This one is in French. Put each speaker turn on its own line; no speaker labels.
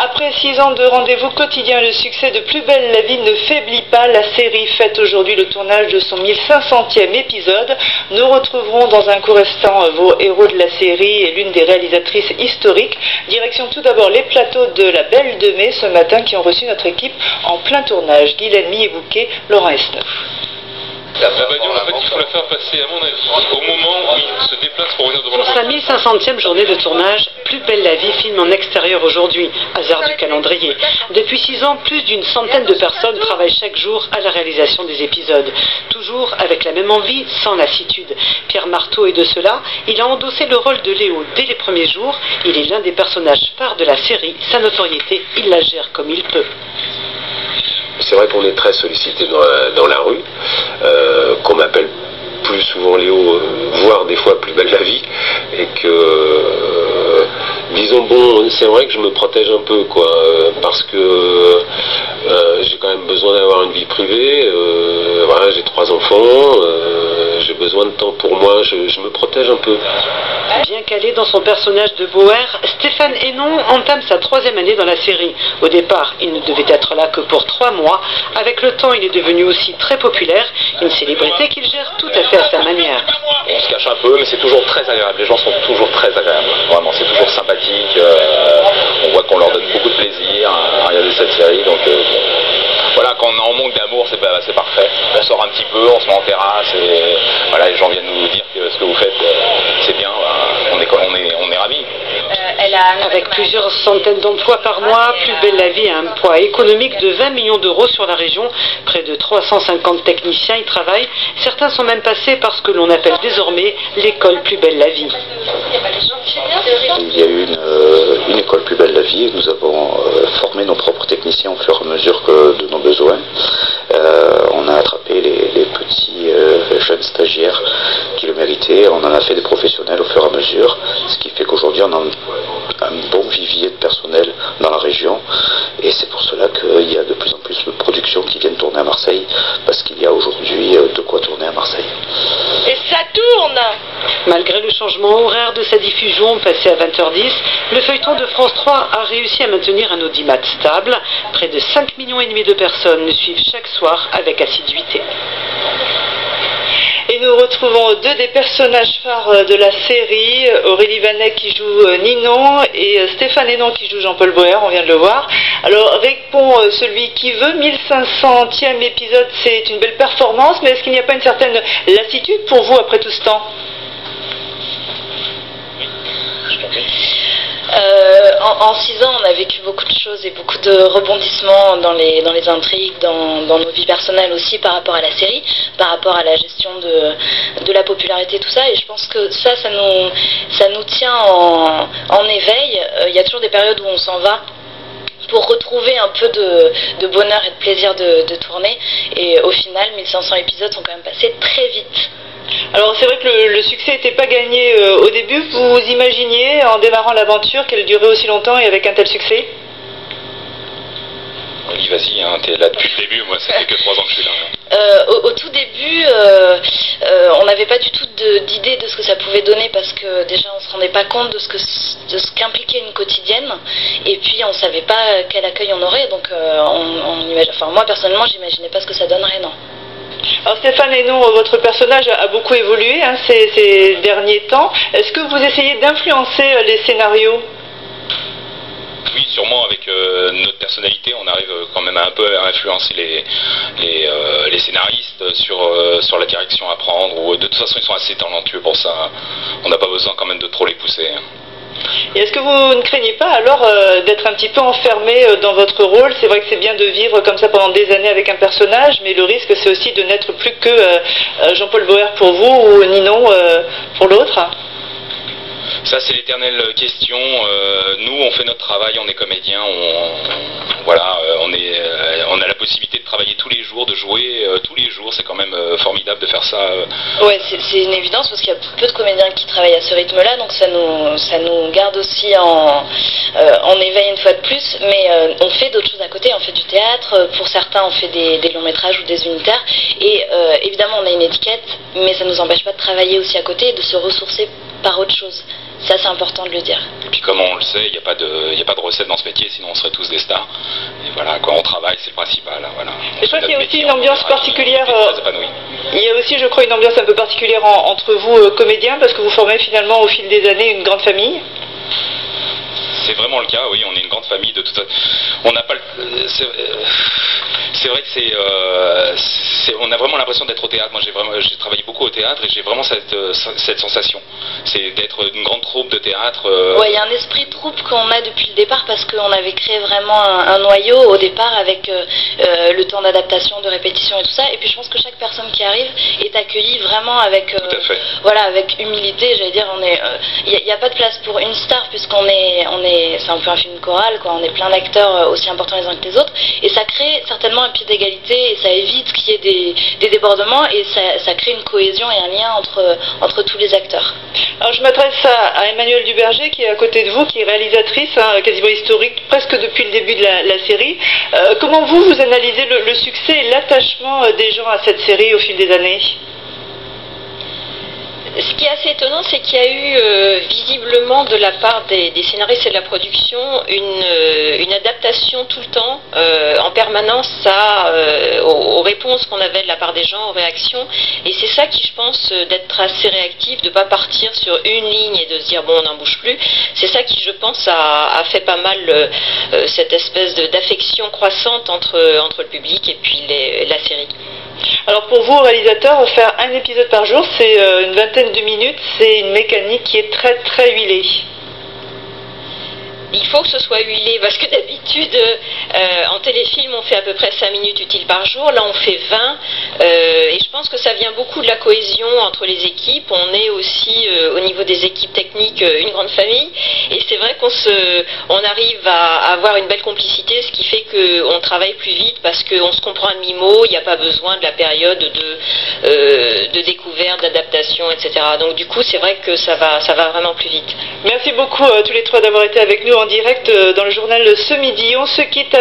Après 6 ans de rendez-vous quotidien, le succès de Plus belle la vie ne faiblit pas. La série fête aujourd'hui le tournage de son 1500e épisode. Nous retrouverons dans un court instant vos héros de la série et l'une des réalisatrices historiques. Direction tout d'abord les plateaux de La Belle de Mai ce matin qui ont reçu notre équipe en plein tournage. Guy Lamy et Bouquet, Laurent Esneuf.
La bagnole, en fait, il faut la faire passer, à mon avis, au moment où il se déplace pour venir devant
Pour sa 1500e journée de tournage, Plus belle la vie filme en extérieur aujourd'hui, hasard du calendrier. Depuis 6 ans, plus d'une centaine de personnes travaillent chaque jour à la réalisation des épisodes. Toujours avec la même envie, sans lassitude. Pierre Marteau est de cela. Il a endossé le rôle de Léo dès les premiers jours. Il est l'un des personnages phares de la série. Sa notoriété, il la gère comme il peut.
C'est vrai qu'on est très sollicité dans la rue, qu'on m'appelle plus souvent Léo, voire des fois Plus belle la vie, et que, disons, bon, c'est vrai que je me protège un peu, quoi, parce que j'ai quand même besoin d'avoir une vie privée, voilà, j'ai 3 enfants, j'ai besoin de temps pour moi, je me protège un peu.
Bien calé dans son personnage de Boer, Stéphane Hénon entame sa 3e année dans la série. Au départ, il ne devait être là que pour 3 mois. Avec le temps, il est devenu aussi très populaire, une célébrité qu'il gère tout à fait à sa manière.
On se cache un peu, mais c'est toujours très agréable. Les gens sont toujours très agréables. Vraiment, c'est toujours sympathique. On voit qu'on leur donne beaucoup de plaisir à regarder cette série. Donc voilà, quand on est en manque d'amour, c'est parfait. On sort un petit peu, on se met en terrasse et voilà, les gens viennent nous dire que ce que vous faites, c'est bien. On est ravis.
Avec plusieurs centaines d'emplois par mois, Plus belle la vie a un poids économique de 20 millions d'euros sur la région. Près de 350 techniciens y travaillent. Certains sont même passés par ce que l'on appelle désormais l'école Plus belle la vie.
Il y a eu une école Plus belle la vie et nous avons formé nos propres techniciens au fur et à mesure de nos besoins. On a attrapé les petits jeunes stagiaires qui le méritaient. On en a fait des professionnels au fur et à mesure, ce qui fait qu'aujourd'hui on a un bon vivier de personnel dans la région et c'est pour cela qu'il y a de plus en plus de productions qui viennent tourner à Marseille parce qu'il y a aujourd'hui de quoi tourner à Marseille.
Et ça tourne!
Malgré le changement horaire de sa diffusion passé à 20h10, le feuilleton de France 3 a réussi à maintenir un audimat stable. Près de 5,5 millions de personnes le suivent chaque soir avec assiduité.
Et nous retrouvons 2 des personnages phares de la série, Aurélie Vanet qui joue Ninon et Stéphane Hénon qui joue Jean-Paul Boer, on vient de le voir. Alors répond celui qui veut, 1500e épisode, c'est une belle performance, mais est-ce qu'il n'y a pas une certaine lassitude pour vous après tout ce temps?
En 6 ans, on a vécu beaucoup de choses et beaucoup de rebondissements dans les intrigues, dans nos vies personnelles aussi par rapport à la série, par rapport à la gestion de la popularité, tout ça. Et je pense que ça nous tient en éveil. Il y a toujours des périodes où on s'en va pour retrouver un peu de bonheur et de plaisir de tourner. Et au final, 1500 épisodes sont quand même passés très vite.
Alors c'est vrai que le succès n'était pas gagné au début. Vous imaginiez en démarrant l'aventure qu'elle durait aussi longtemps et avec un tel succès?
Oli, vas-y, hein, t'es là depuis le début, moi ça fait que 3 ans que je suis là.
Au tout début, on n'avait pas du tout d'idée de ce que ça pouvait donner parce que déjà on se rendait pas compte de ce qu'impliquait une quotidienne et puis on savait pas quel accueil on aurait, donc moi personnellement j'imaginais pas ce que ça donnerait, non.
Alors Stéphane Hénon, votre personnage a beaucoup évolué ces derniers temps. Est-ce que vous essayez d'influencer les scénarios?
Oui, sûrement avec notre personnalité, on arrive quand même un peu à influencer les scénaristes sur la direction à prendre. De toute façon, ils sont assez talentueux pour ça. On n'a pas besoin quand même de trop les pousser.
Et est-ce que vous ne craignez pas alors d'être un petit peu enfermé dans votre rôle? C'est vrai que c'est bien de vivre comme ça pendant des années avec un personnage, mais le risque c'est aussi de n'être plus que Jean-Paul Boer pour vous ou Ninon pour l'autre.
Ça c'est l'éternelle question. Nous on fait notre travail, on est comédien, on a la possibilité de travailler tous les jours, de jouer tous les jours, c'est quand même formidable de faire ça.
Ouais, c'est une évidence parce qu'il y a peu de comédiens qui travaillent à ce rythme-là, donc ça nous garde aussi en éveil une fois de plus, mais on fait d'autres choses à côté, on fait du théâtre, pour certains on fait des longs métrages ou des unitaires, et évidemment on a une étiquette, mais ça ne nous empêche pas de travailler aussi à côté et de se ressourcer par autre chose. Ça, c'est important de le dire.
Et puis comme on le sait, il n'y a pas de recette dans ce métier, sinon on serait tous des stars. Et voilà, quand on travaille, c'est le principal. Voilà.
Je crois qu'il y a aussi une ambiance particulière. Il y a aussi, je crois, une ambiance un peu particulière entre vous, comédiens, parce que vous formez finalement au fil des années une grande famille.
C'est vraiment le cas, oui, on est une grande famille de toute façon. On n'a pas c'est vrai que on a vraiment l'impression d'être au théâtre. Moi j'ai travaillé beaucoup au théâtre et j'ai vraiment cette sensation. C'est d'être une grande troupe de théâtre.
Ouais, il y a un esprit de troupe qu'on a depuis le départ parce qu'on avait créé vraiment un noyau au départ avec le temps d'adaptation, de répétition et tout ça. Et puis je pense que chaque personne qui arrive est accueillie vraiment avec, voilà, avec humilité. J'allais dire, il n'y a pas de place pour une star puisqu'on c'est un peu un film choral, quoi. On est plein d'acteurs aussi importants les uns que les autres, et ça crée certainement un pied d'égalité, et ça évite qu'il y ait des débordements, et ça crée une cohésion et un lien entre tous les acteurs.
Alors je m'adresse à Emmanuelle Duberger qui est à côté de vous, qui est réalisatrice, quasiment historique, presque depuis le début de la série. Comment vous analysez le succès et l'attachement des gens à cette série au fil des années ?
Ce qui est assez étonnant, c'est qu'il y a eu visiblement de la part des scénaristes et de la production une adaptation tout le temps, en permanence aux réponses qu'on avait de la part des gens, aux réactions. Et c'est ça qui, je pense, d'être assez réactif, de ne pas partir sur une ligne et de se dire bon, on n'en bouge plus. C'est ça qui, je pense, a fait pas mal cette espèce d'affection croissante entre le public et puis la série.
Alors pour vous, réalisateur, faire un épisode par jour, c'est une vingtaine de minutes, c'est une mécanique qui est très très huilée.
Il faut que ce soit huilé parce que d'habitude en téléfilm on fait à peu près 5 minutes utiles par jour, là on fait 20 et je pense que ça vient beaucoup de la cohésion entre les équipes. On est aussi au niveau des équipes techniques une grande famille, et c'est vrai qu'on arrive à avoir une belle complicité, ce qui fait qu'on travaille plus vite parce qu'on se comprend à mi-mot, il n'y a pas besoin de la période de découverte, d'adaptation, etc. Donc du coup c'est vrai que ça va vraiment plus vite.
Merci beaucoup tous les trois d'avoir été avec nous en direct dans le journal Ce Midi. On se quitte.